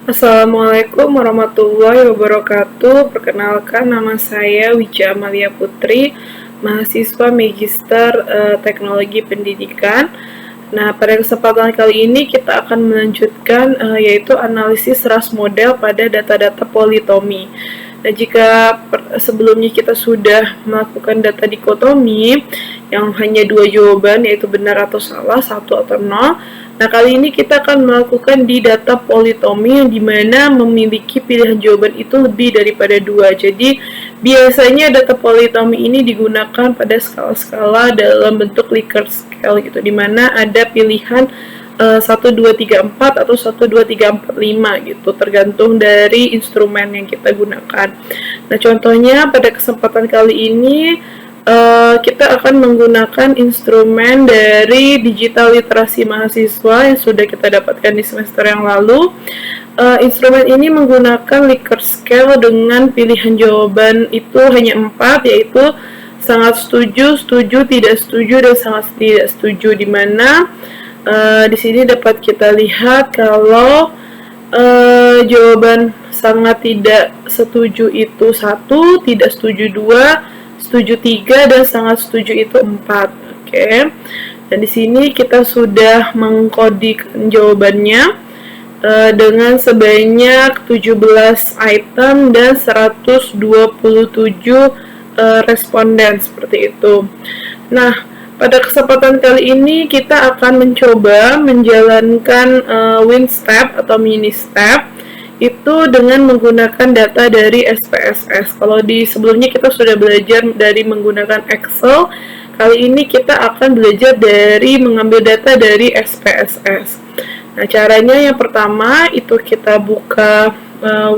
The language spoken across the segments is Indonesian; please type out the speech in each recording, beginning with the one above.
Assalamualaikum warahmatullahi wabarakatuh. Perkenalkan, nama saya Wija Amalia Putri, mahasiswa Magister Teknologi Pendidikan. Nah, pada kesempatan kali ini kita akan melanjutkan yaitu analisis ras model pada data-data politomi. Nah, jika sebelumnya kita sudah melakukan data dikotomi yang hanya dua jawaban, yaitu benar atau salah, 1 atau 0. Nah, kali ini kita akan melakukan di data politomi yang dimana memiliki pilihan jawaban itu lebih daripada 2. Jadi, biasanya data politomi ini digunakan pada skala-skala dalam bentuk Likert scale gitu, dimana ada pilihan 1, 2, 3, 4 atau 1, 2, 3, 4, 5 gitu, tergantung dari instrumen yang kita gunakan. Nah, contohnya pada kesempatan kali ini kita akan menggunakan instrumen dari digital literasi mahasiswa yang sudah kita dapatkan di semester yang lalu. Instrumen ini menggunakan Likert scale dengan pilihan jawaban itu hanya 4, yaitu sangat setuju, setuju, tidak setuju, dan sangat tidak setuju, di mana di sini dapat kita lihat kalau jawaban sangat tidak setuju itu 1, tidak setuju 2, setuju 3, dan sangat setuju itu 4. Oke. Dan di sini kita sudah mengkodikan jawabannya dengan sebanyak 17 item dan 127 responden seperti itu. Nah, pada kesempatan kali ini kita akan mencoba menjalankan WinStep atau MiniStep itu dengan menggunakan data dari SPSS. Kalau di sebelumnya kita sudah belajar dari menggunakan Excel, kali ini kita akan belajar dari mengambil data dari SPSS. Nah, caranya yang pertama itu kita buka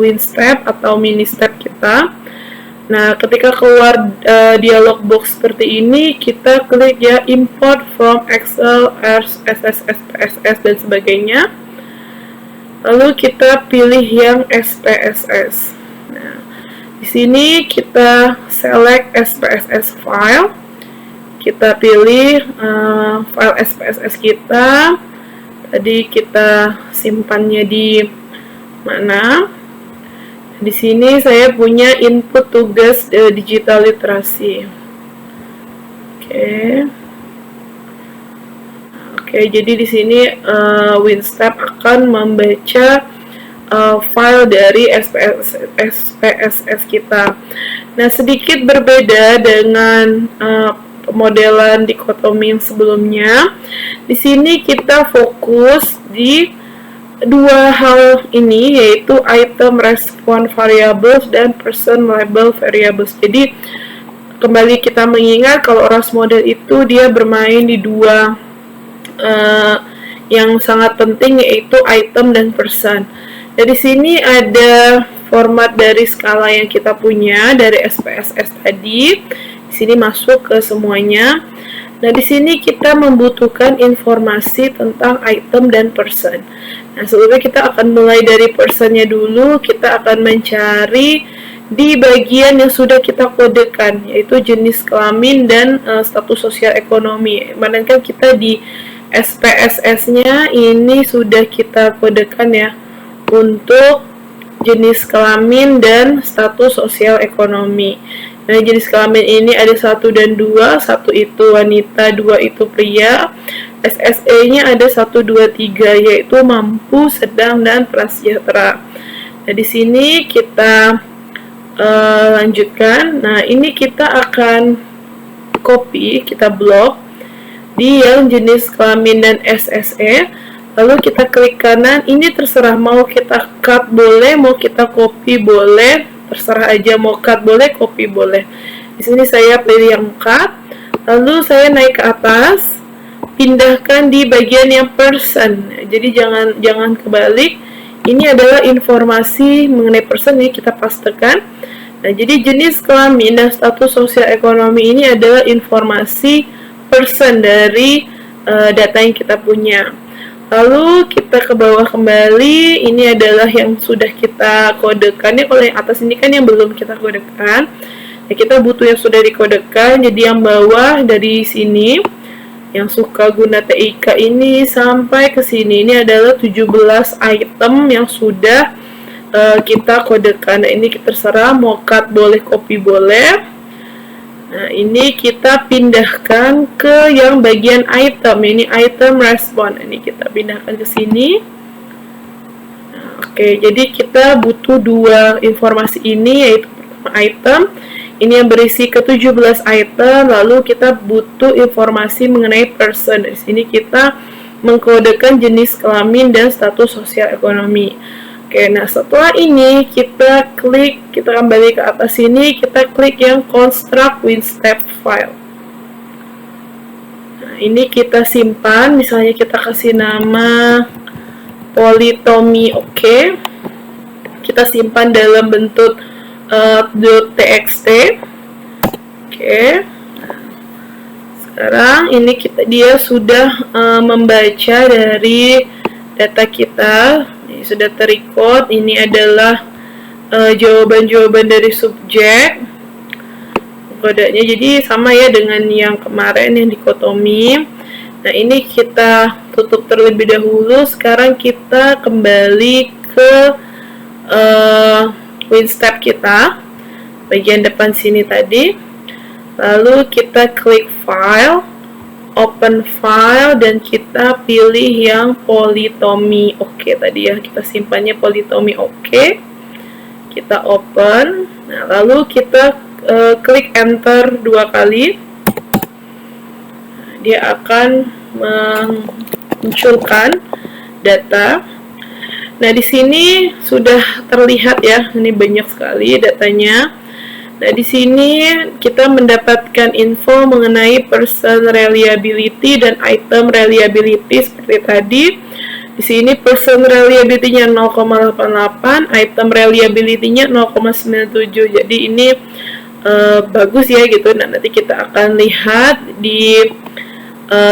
WinStep atau MiniStep kita. Nah, ketika keluar dialog box seperti ini, kita klik ya import from Excel, SPSS, dan sebagainya. Lalu kita pilih yang SPSS. Nah, di sini kita select SPSS file. Kita pilih file SPSS kita. Tadi kita simpannya di mana? Di sini saya punya input tugas digital literasi. Oke, jadi di sini WinStep akan membaca file dari SPSS kita. Nah, sedikit berbeda dengan pemodelan dikotomi yang sebelumnya. Di sini kita fokus di dua hal ini, yaitu item response variables dan person label variables. Jadi kembali kita mengingat kalau ras model itu dia bermain di dua yang sangat penting, yaitu item dan person. Jadi sini ada format dari skala yang kita punya dari SPSS tadi. Di sini masuk ke semuanya. Nah, di sini kita membutuhkan informasi tentang item dan person. Nah, sebelumnya kita akan mulai dari personnya dulu. Kita akan mencari di bagian yang sudah kita kodekan, yaitu jenis kelamin dan status sosial ekonomi. Manakala kita di SPSS-nya ini sudah kita kodekan ya untuk jenis kelamin dan status sosial ekonomi. Nah, jenis kelamin ini ada 1 dan 2, 1 itu wanita, 2 itu pria. SSE-nya ada 1, 2, 3, yaitu mampu, sedang, dan prasejahtera. Nah, di sini kita lanjutkan. Nah, ini kita akan copy, kita blok di yang jenis kelamin dan SSE. Lalu kita klik kanan, ini terserah mau kita cut boleh, mau kita copy boleh. Terserah aja, mau cut boleh, copy boleh. Di sini saya pilih yang cut. Lalu saya naik ke atas, pindahkan di bagian yang person. Jadi jangan kebalik. Ini adalah informasi mengenai person, ini kita pastekan. Nah, jadi jenis kelamin dan status sosial ekonomi ini adalah informasi person dari data yang kita punya. Lalu kita ke bawah kembali, ini adalah yang sudah kita kodekan. Kalau yang atas ini kan yang belum kita kodekan. Nah, kita butuh yang sudah dikodekan, jadi yang bawah dari sini yang suka guna TIK ini sampai ke sini. Ini adalah 17 item yang sudah kita kodekan. Nah, ini terserah mau cut boleh, copy boleh. Nah, ini kita pindahkan ke yang bagian item. Ini item respon. Ini kita pindahkan ke sini. Nah, oke, jadi kita butuh dua informasi ini, yaitu pertama item. Ini yang berisi ke 17 item, lalu kita butuh informasi mengenai person. Di sini kita mengkodekan jenis kelamin dan status sosial ekonomi. Oke, nah setelah ini kita klik, kita kembali ke atas sini, kita klik yang construct WinStep file. Nah, ini kita simpan, misalnya kita kasih nama polytomy, oke. Kita simpan dalam bentuk .txt. Oke. Sekarang ini dia sudah membaca dari data kita. Ini sudah terrecord. Ini adalah jawaban-jawaban dari subjek. Kodenya jadi sama ya dengan yang kemarin yang dikotomi. Nah, ini kita tutup terlebih dahulu. Sekarang kita kembali ke WinStep kita, bagian depan sini tadi. Lalu kita klik file, open file, dan kita pilih yang polytomy. Oke, tadi ya kita simpannya polytomy. Oke, kita open. Nah, lalu kita klik enter 2 kali. Dia akan memunculkan data. Nah, di sini sudah terlihat ya, ini banyak sekali datanya. Nah, di sini kita mendapatkan info mengenai person reliability dan item reliability seperti tadi. Di sini person reliability-nya 0,88, item reliability-nya 0,97. Jadi ini bagus ya gitu. Nah, nanti kita akan lihat di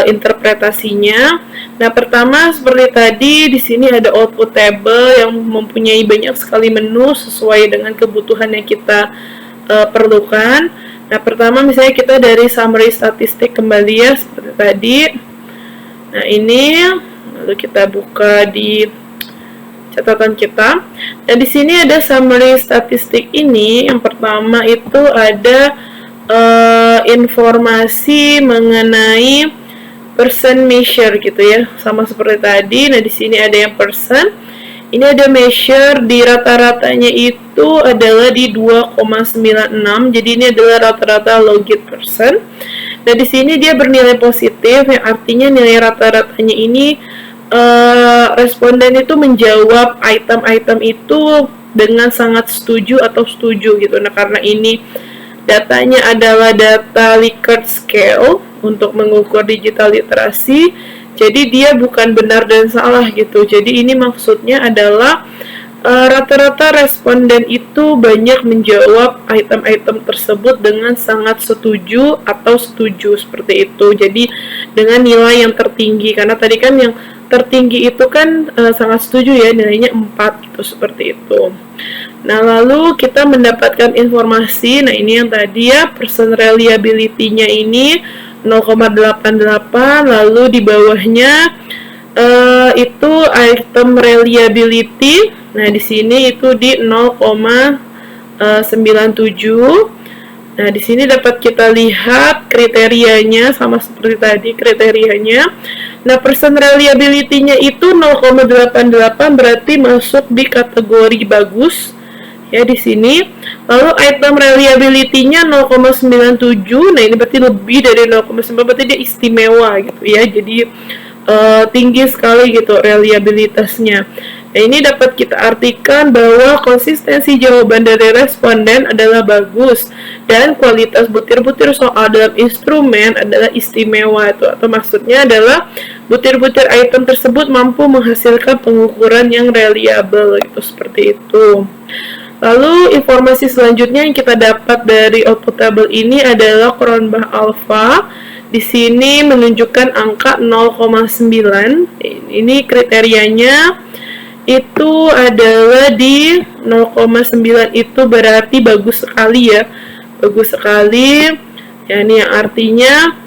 interpretasinya. Nah, pertama seperti tadi di sini ada output table yang mempunyai banyak sekali menu sesuai dengan kebutuhan yang kita perlukan. Nah, pertama misalnya kita dari summary statistik kembali ya seperti tadi. Nah, ini lalu kita buka di catatan kita. Nah, di sini ada summary statistik ini. Yang pertama itu ada informasi mengenai person measure gitu ya, sama seperti tadi. Nah, di sini ada yang person. Ini ada measure di rata-ratanya itu adalah di 2,96. Jadi ini adalah rata-rata logit person. Nah, di sini dia bernilai positif, yang artinya nilai rata-ratanya ini responden itu menjawab item-item itu dengan sangat setuju atau setuju gitu. Nah, karena ini datanya adalah data Likert scale untuk mengukur digital literasi, jadi dia bukan benar dan salah gitu. Jadi ini maksudnya adalah rata-rata responden itu banyak menjawab item-item tersebut dengan sangat setuju atau setuju seperti itu. Jadi dengan nilai yang tertinggi, karena tadi kan yang tertinggi itu kan sangat setuju ya, nilainya 4 gitu, seperti itu. Nah, lalu kita mendapatkan informasi. Nah, ini yang tadi ya, person reliability-nya ini 0,88, lalu di bawahnya itu item reliability. Nah, di sini itu di 0,97. Nah, di sini dapat kita lihat kriterianya sama seperti tadi kriterianya. Nah, person reliability-nya itu 0,88, berarti masuk di kategori bagus ya di sini. Lalu item reliability-nya 0,97. Nah, ini berarti lebih dari 0,9, berarti dia istimewa gitu ya. Jadi tinggi sekali gitu reliabilitasnya. Nah, ini dapat kita artikan bahwa konsistensi jawaban dari responden adalah bagus dan kualitas butir-butir soal dalam instrumen adalah istimewa itu, atau maksudnya adalah butir-butir item tersebut mampu menghasilkan pengukuran yang reliable gitu, seperti itu. Lalu informasi selanjutnya yang kita dapat dari output table ini adalah Cronbach alpha. Di sini menunjukkan angka 0,9. Ini kriterianya itu adalah di 0,9, itu berarti bagus sekali ya. Bagus sekali. Ya, ini yang artinya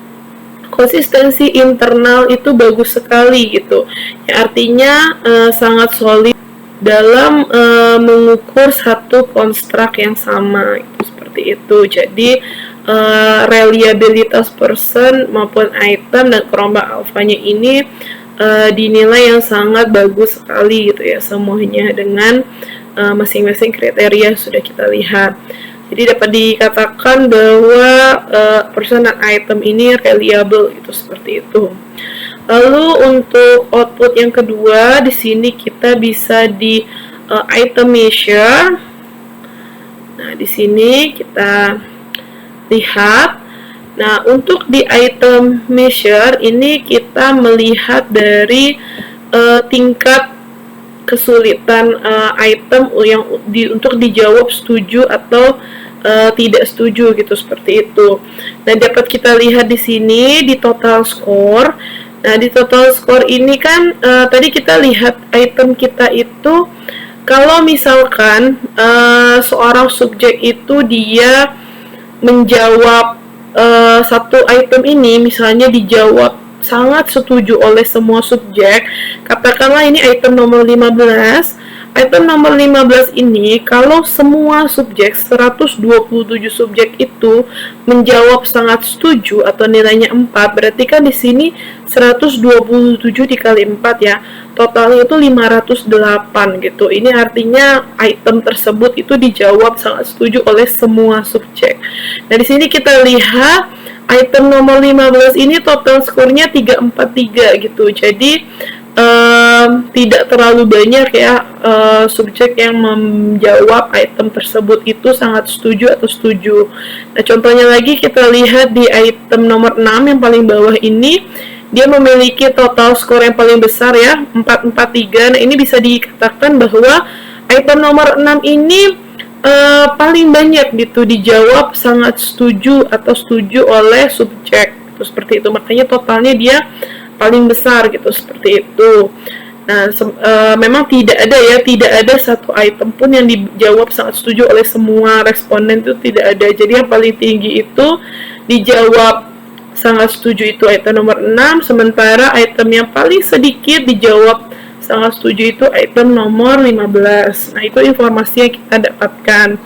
konsistensi internal itu bagus sekali gitu. Ya, artinya sangat solid dalam mengukur satu konstruk yang sama itu, seperti itu. Jadi reliabilitas person maupun item dan kerombak alfanya ini dinilai yang sangat bagus sekali gitu ya, semuanya dengan masing-masing kriteria yang sudah kita lihat. Jadi dapat dikatakan bahwa person dan item ini reliable itu, seperti itu. Lalu untuk output yang kedua, di sini kita bisa di item measure. Nah, di sini kita lihat. Nah, untuk di item measure ini kita melihat dari tingkat kesulitan item yang untuk dijawab setuju atau tidak setuju gitu, seperti itu. Nah, dapat kita lihat di sini di total score. Nah, di total score ini kan tadi kita lihat item kita itu kalau misalkan seorang subjek itu dia menjawab satu item ini, misalnya dijawab sangat setuju oleh semua subjek, katakanlah ini item nomor 15. Item nomor 15 ini kalau semua subjek 127 subjek itu menjawab sangat setuju atau nilainya 4, berarti kan di sini 127 dikali 4 ya. Totalnya itu 508 gitu. Ini artinya item tersebut itu dijawab sangat setuju oleh semua subjek. Nah, di sini kita lihat item nomor 15 ini total skornya 343 gitu. Jadi tidak terlalu banyak ya subjek yang menjawab item tersebut itu sangat setuju atau setuju. Nah, contohnya lagi kita lihat di item nomor 6 yang paling bawah ini, dia memiliki total skor yang paling besar ya, 443. Nah, ini bisa dikatakan bahwa item nomor 6 ini paling banyak gitu dijawab sangat setuju atau setuju oleh subjek itu, seperti itu. Makanya totalnya dia paling besar gitu, seperti itu. Nah, memang tidak ada satu item pun yang dijawab sangat setuju oleh semua responden, itu tidak ada. Jadi yang paling tinggi itu dijawab sangat setuju itu item nomor 6, sementara item yang paling sedikit dijawab sangat setuju itu item nomor 15. Nah, itu informasi yang kita dapatkan.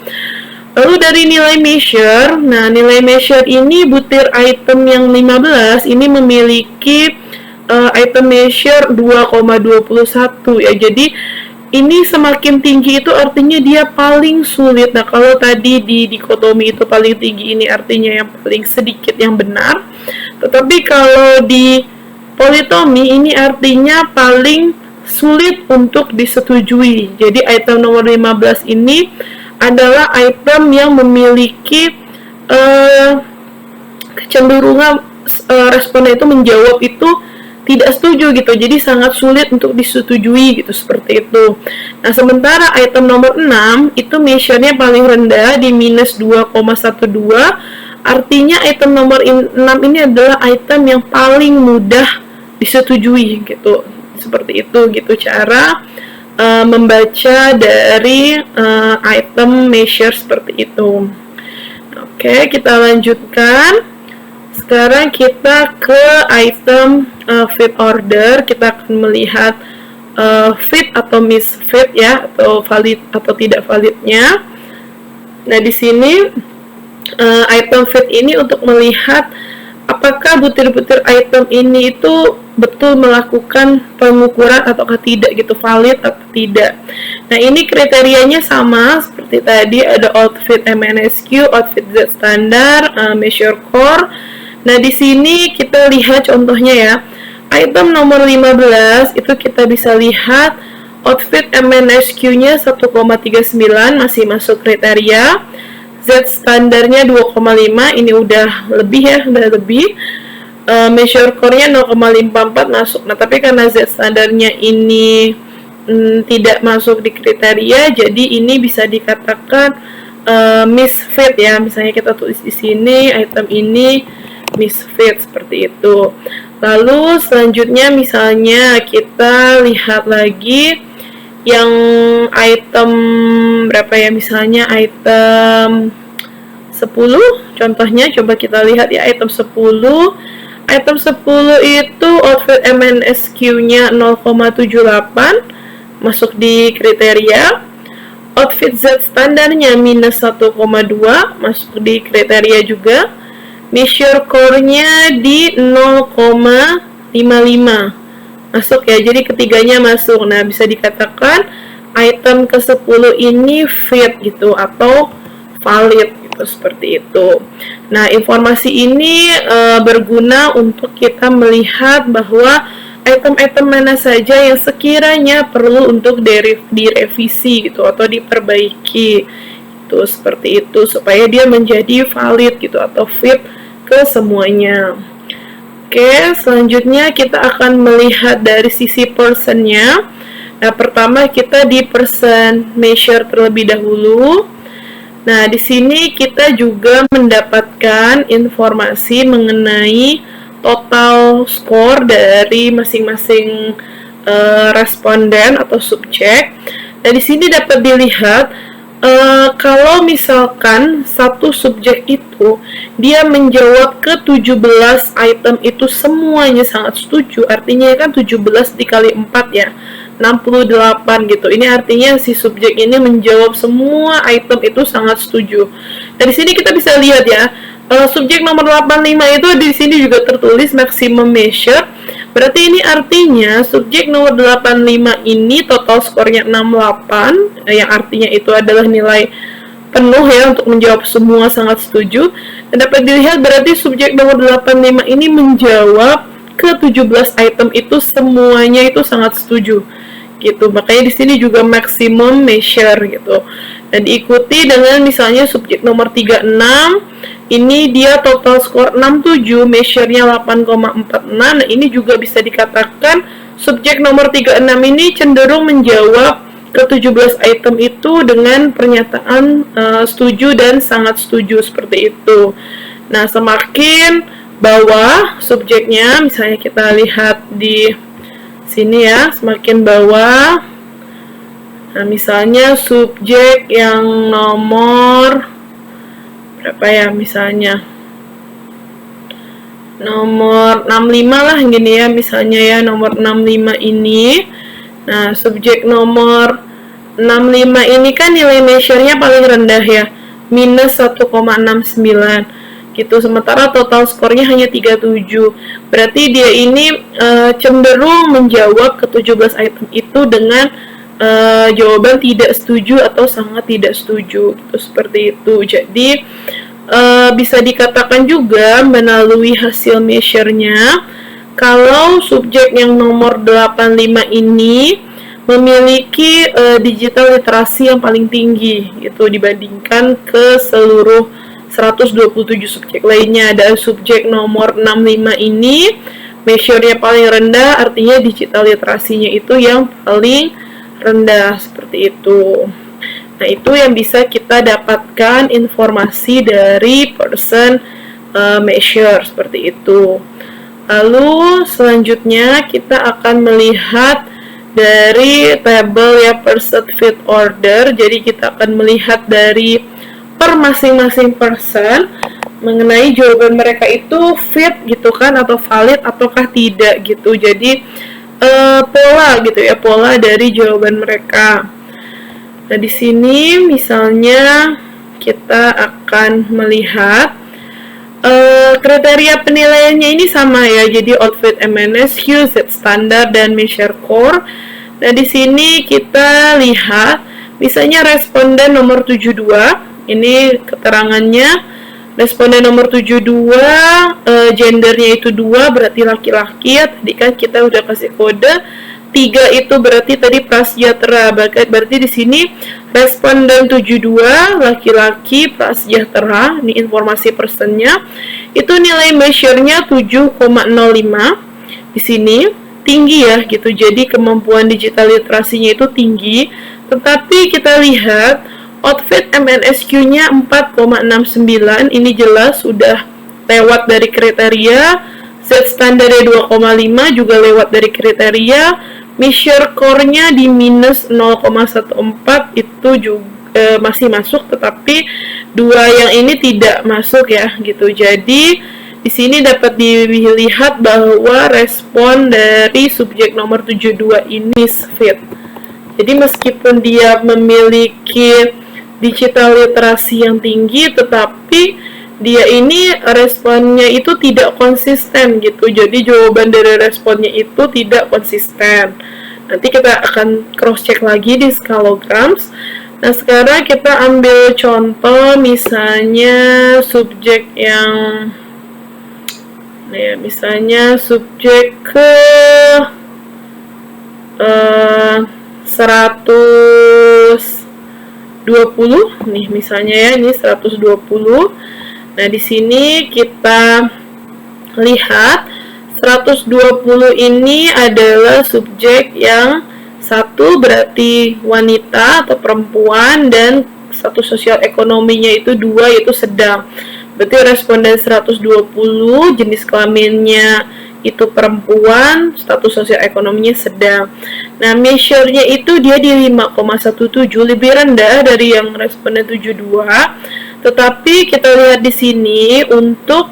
Lalu dari nilai measure, nah nilai measure ini butir item yang 15 ini memiliki item measure 2,21 ya. Jadi ini semakin tinggi itu artinya dia paling sulit. Nah, kalau tadi di dikotomi itu paling tinggi, ini artinya yang paling sedikit yang benar. Tetapi kalau di politomi ini artinya paling sulit untuk disetujui. Jadi item nomor 15 ini adalah item yang memiliki kecenderungan responden itu menjawab itu tidak setuju gitu, jadi sangat sulit untuk disetujui gitu, seperti itu. Nah, sementara item nomor 6 itu measure-nya paling rendah di minus 2,12, artinya item nomor 6 ini adalah item yang paling mudah disetujui gitu, seperti itu gitu cara membaca dari item measure seperti itu. Oke, kita lanjutkan. Sekarang kita ke item fit order. Kita akan melihat fit atau misfit ya, atau valid atau tidak validnya. Nah, di sini item fit ini untuk melihat apakah butir-butir item ini itu betul melakukan pengukuran ataukah tidak gitu, valid atau tidak. Nah, ini kriterianya sama seperti tadi, ada outfit MNSQ, outfit Z standar, measure core. Nah, di sini kita lihat contohnya ya. Item nomor 15 itu kita bisa lihat outfit MNSQ-nya 1,39 masih masuk kriteria. Z standarnya 2,5, ini udah lebih ya, udah lebih. Measure core-nya 0,54 masuk. Nah, tapi karena Z standarnya ini tidak masuk di kriteria, jadi ini bisa dikatakan misfit ya. Misalnya kita tulis di sini item ini misfit, seperti itu. Lalu selanjutnya misalnya kita lihat lagi yang item berapa ya, misalnya item 10 contohnya, coba kita lihat ya, item 10 item 10 itu outfit MNSQ-nya 0,78, masuk di kriteria. Outfit Z standarnya minus 1,2, masuk di kriteria juga. Measure core-nya di 0,55, masuk ya, jadi ketiganya masuk. Nah, bisa dikatakan item ke-10 ini fit gitu atau valid gitu, seperti itu. Nah, informasi ini berguna untuk kita melihat bahwa item-item mana saja yang sekiranya perlu untuk direvisi gitu atau diperbaiki itu, seperti itu, supaya dia menjadi valid gitu atau fit ke semuanya. Oke, selanjutnya kita akan melihat dari sisi personnya. Nah, pertama kita di person measure terlebih dahulu. Nah, di sini kita juga mendapatkan informasi mengenai total skor dari masing-masing responden atau subjek. Nah, di sini dapat dilihat kalau misalkan satu subjek itu dia menjawab ke 17 item itu semuanya sangat setuju, artinya kan 17 dikali 4 ya, 68 gitu. Ini artinya si subjek ini menjawab semua item itu sangat setuju. Dari sini kita bisa lihat ya, subjek nomor 85 itu di sini juga tertulis maximum measure. Berarti ini artinya subjek nomor 85 ini total skornya 68, yang artinya itu adalah nilai penuh ya untuk menjawab semua sangat setuju. Dan dapat dilihat berarti subjek nomor 85 ini menjawab ke 17 item itu semuanya itu sangat setuju gitu. Makanya di sini juga maximum measure gitu. Dan diikuti dengan misalnya subjek nomor 36, ini dia total skor 67, measure-nya 8,46. Nah, ini juga bisa dikatakan subjek nomor 36 ini cenderung menjawab ke 17 item itu dengan pernyataan setuju dan sangat setuju, seperti itu. Nah, semakin bawah subjeknya, misalnya kita lihat di sini ya, semakin bawah. Nah, misalnya subjek yang nomor berapa ya, misalnya nomor 65 lah gini ya, misalnya ya nomor 65 ini. Nah, subjek nomor 65 ini kan nilai measure-nya paling rendah ya, minus 1,69 gitu, sementara total skornya hanya 37. Berarti dia ini cenderung menjawab ke 17 item itu dengan jawaban tidak setuju atau sangat tidak setuju gitu, seperti itu. Jadi bisa dikatakan juga melalui hasil measure-nya, kalau subjek yang nomor 85 ini memiliki digital literasi yang paling tinggi gitu dibandingkan ke seluruh 127 subjek lainnya. Ada subjek nomor 65 ini measure-nya paling rendah, artinya digital literasinya itu yang paling rendah, seperti itu. Nah, itu yang bisa kita dapatkan informasi dari person measure, seperti itu. Lalu selanjutnya kita akan melihat dari tabel ya, person fit order. Jadi kita akan melihat dari per masing-masing person mengenai jawaban mereka itu fit gitu kan, atau valid ataukah tidak gitu. Jadi pola gitu ya, pola dari jawaban mereka. Nah, di sini misalnya kita akan melihat kriteria penilaiannya ini sama ya. Jadi outfit MNSQ, Z standar dan measure core. Nah, di sini kita lihat misalnya responden nomor 72, ini keterangannya. Responden nomor 72 gendernya itu 2, berarti laki-laki ya. Tadi kan kita udah kasih kode 3 itu berarti tadi prasejahtera. Berarti di sini responden 72 laki-laki prasejahtera. Ini informasi personnya. Itu nilai measure-nya 7,05. Di sini tinggi ya gitu. Jadi kemampuan digital literasinya itu tinggi. Tetapi kita lihat outfit MNSQ-nya 4,69, ini jelas sudah lewat dari kriteria. Z standarnya 2,5 juga lewat dari kriteria. Measure core-nya di minus 0,14 itu juga masih masuk, tetapi dua yang ini tidak masuk ya gitu. Jadi Di sini dapat dilihat bahwa respon dari subjek nomor 72 ini fit. Jadi meskipun dia memiliki digital literasi yang tinggi, tetapi dia ini responnya itu tidak konsisten gitu. Jadi jawaban dari responnya itu tidak konsisten. Nanti kita akan cross check lagi di scalograms. Nah, sekarang kita ambil contoh misalnya subjek yang misalnya subjek ke 120 nih misalnya ya, ini 120. Nah, di sini kita lihat 120 ini adalah subjek yang satu berarti wanita atau perempuan, dan status sosial ekonominya itu 2 yaitu sedang. Berarti responden 120 jenis kelaminnya itu perempuan, status sosial ekonominya sedang. Nah, measure-nya itu dia di 5,17, lebih rendah dari yang responden 72. Tetapi kita lihat di sini untuk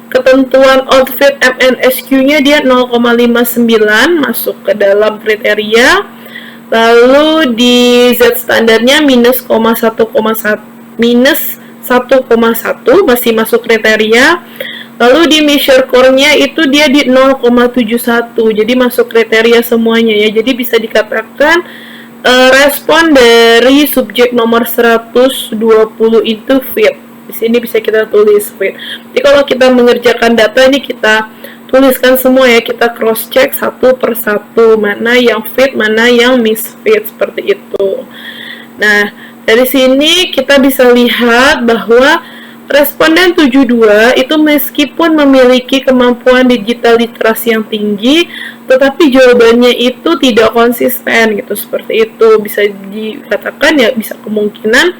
ketentuan outfit MNSQ-nya dia 0,59 masuk ke dalam kriteria. Lalu di Z standarnya minus 1,1 masih masuk kriteria. Lalu di measure core-nya itu dia di 0,71, jadi masuk kriteria semuanya ya. Jadi bisa dikatakan respon dari subjek nomor 120 itu fit. Di sini bisa kita tulis fit. Jadi kalau kita mengerjakan data ini kita tuliskan semua ya, kita cross check satu per satu mana yang fit, mana yang misfit seperti itu. Nah, dari sini kita bisa lihat bahwa responden 72 itu meskipun memiliki kemampuan digital literasi yang tinggi, tetapi jawabannya itu tidak konsisten gitu, seperti itu. Bisa dikatakan ya bisa kemungkinan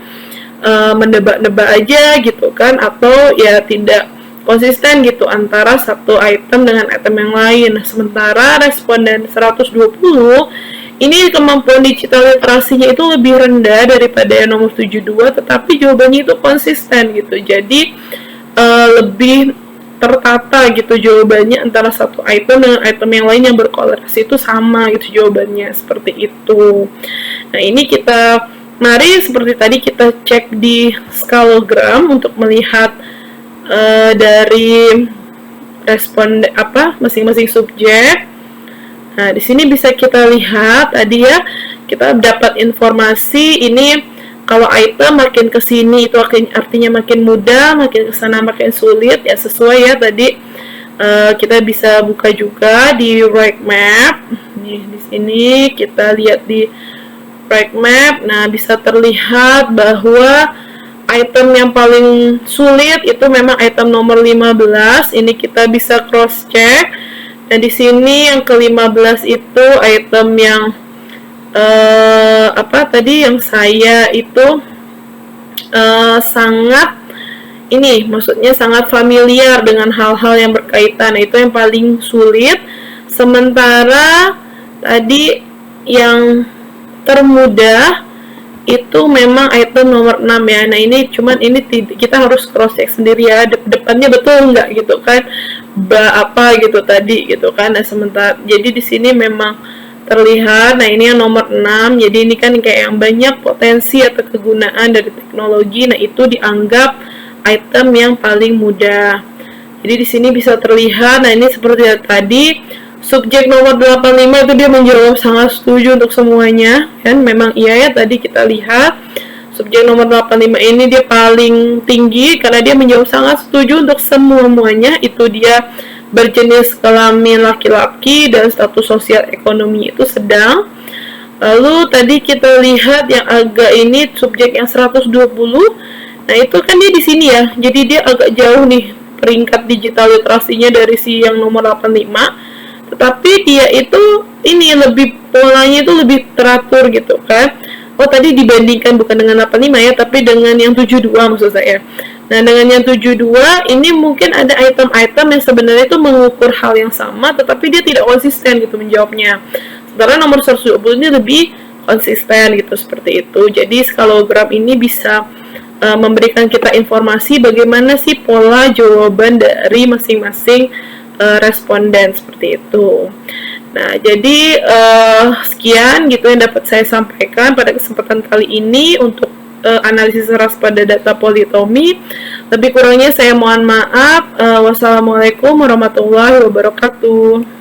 mendebak-debak aja gitu kan, atau ya tidak konsisten gitu antara satu item dengan item yang lain. Nah, sementara responden 120 ini kemampuan digital literasinya itu lebih rendah daripada yang nomor 72, tetapi jawabannya itu konsisten gitu. Jadi lebih tertata gitu jawabannya antara satu item dengan item yang lain yang berkorelasi itu sama gitu jawabannya, seperti itu. Nah, ini mari seperti tadi kita cek di scalogram untuk melihat dari respon masing-masing subjek. Nah, di sini bisa kita lihat tadi ya, kita dapat informasi ini kalau item makin ke sini itu artinya makin mudah, makin ke sana makin sulit ya, sesuai ya tadi. Kita bisa buka juga di rank map. Di sini kita lihat di rank map. Nah, bisa terlihat bahwa item yang paling sulit itu memang item nomor 15. Ini kita bisa cross check. Nah, di sini yang ke-15 itu item yang yang saya itu maksudnya sangat familiar dengan hal-hal yang berkaitan. Nah, itu yang paling sulit. Sementara tadi yang termudah itu memang item nomor 6 ya. Nah, ini kita harus cross check sendiri ya, depannya betul nggak gitu kan, gitu tadi gitu kan. Nah, sementara jadi di sini memang terlihat, nah ini yang nomor 6, jadi ini kan kayak yang banyak potensi atau kegunaan dari teknologi. Nah, itu dianggap item yang paling mudah. Jadi di sini bisa terlihat, nah ini seperti tadi subjek nomor 85 itu dia menjawab sangat setuju untuk semuanya kan. Memang iya ya, tadi kita lihat subjek nomor 85 ini dia paling tinggi karena dia menjawab sangat setuju untuk semuanya. Itu dia berjenis kelamin laki-laki dan status sosial ekonomi itu sedang. Lalu tadi kita lihat yang agak ini subjek yang 120. Nah, itu kan dia di sini ya. Jadi dia agak jauh nih peringkat digital literasinya dari si yang nomor 85. Tetapi dia itu polanya itu lebih teratur gitu kan. Oh, tadi dibandingkan bukan dengan 85 ya, tapi dengan yang 72 maksud saya. Nah, dengan yang 72 ini mungkin ada item-item yang sebenarnya itu mengukur hal yang sama, tetapi dia tidak konsisten gitu menjawabnya. Sementara nomor 120 ini lebih konsisten gitu, seperti itu. Jadi scalogram ini bisa memberikan kita informasi bagaimana sih pola jawaban dari masing-masing responden seperti itu. Nah, jadi sekian gitu yang dapat saya sampaikan pada kesempatan kali ini untuk analisis ras pada data politomi. Lebih kurangnya saya mohon maaf. Wassalamualaikum warahmatullahi wabarakatuh.